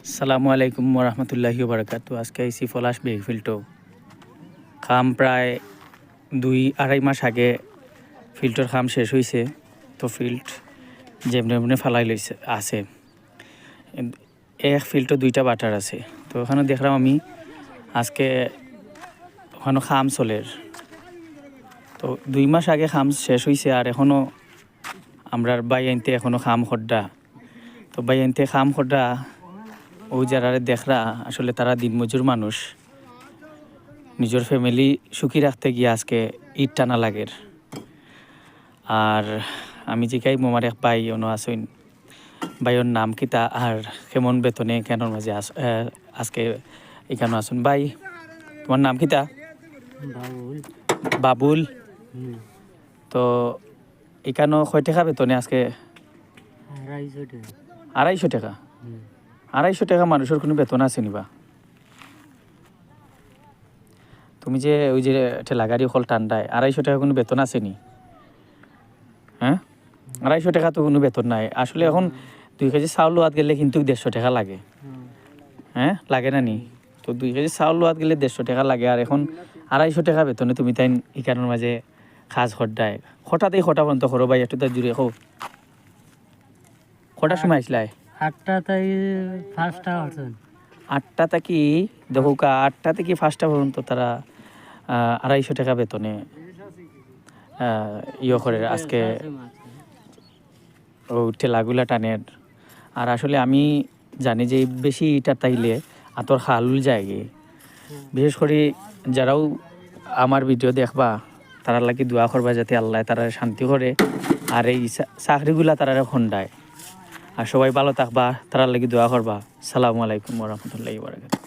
আসসালামু আলাইকুম ওরহমতুল্লাহি বারাকাতু। আজকে আইসি পলাশ ফিল্টো খাম প্রায় 2-2.5 মাস আগে ফিল্ডর খাম শেষ হয়েছে। তো ফিল্ড যেমনি এমনি ফালাই লইছে আছে, এক ফিল্ডও 2টা বাটার আছে। তো ওখানে দেখলাম আমি আজকে ওখানে খাম চলের। তো 2 মাস আগে খাম শেষ হয়েছে আর এখনও আমরা বাই আনতে এখনও খাম খড্ডা। তো বাই আনতে খাম খড্ডা ও যারা দেখরা আসলে তারা দিনমজুর মানুষ, নিজের ফ্যামিলি সুখী রাখতে গিয়ে আজকে ঈদ টানা লাগের। আর আমি জিকাই মোমার এক ভাই অনো আসইন, ভাইয়ের নাম কিতা আর কেমন বেতনে কেন মাঝে আজকে এখানে আসুন। ভাই তোমার নাম কিতা? বাবুল। তো এখানে কয় টাকা বেতনে আজকে? 250 টাকা। 250 টাকা মানুষের কোনো বেতন আছে নিবা? তুমি যে ওই যে ঠেলাগাড়ি হল ঠান্ডায় 250 টাকা কোনো বেতন আছে নি? হ্যাঁ, 250 টাকা তো কোনো বেতন নাই আসলে। এখন 2 কেজি চাউল লোয়াত গেলে কিন্তু 150 টাকা লাগে। হ্যাঁ, লাগে না নি? তো 2 কেজি চাউল লোয়াত গেলে 150 টাকা লাগে। আর এখন 250 টাকা বেতনে তুমি তাই এখানের মাঝে খাজ খড্ডায় হঠাৎই খটা বন্ধ করো ভাই, একটু তার জুড়ে হোক। কটার সময় আসলাই? 8টা থেকে 5টা পর্যন্ত। 8টা থেকে দেখো 8টা থেকে 5টা পর্যন্ত তারা 250 টাকা বেতনে ইয়ে করে আজকে ও ঠেলাগুলা টানের। আর আসলে আমি জানি যে বেশি ইটা তাইলে আতর খালুল যায়গে। বিশেষ করে যারাও আমার ভিডিও দেখবা তারা লাগি দোয়া করবা যাতে আল্লাহ তারা শান্তি করে আর এই চাকরিগুলা তারা খন্ডায়। আর সবাই ভালো থাকবা, তারা লাগি দোয়া করবা। আসসালামু আলাইকুম ওরহমতুল্লাহি ওয়া বারাকাতুহু।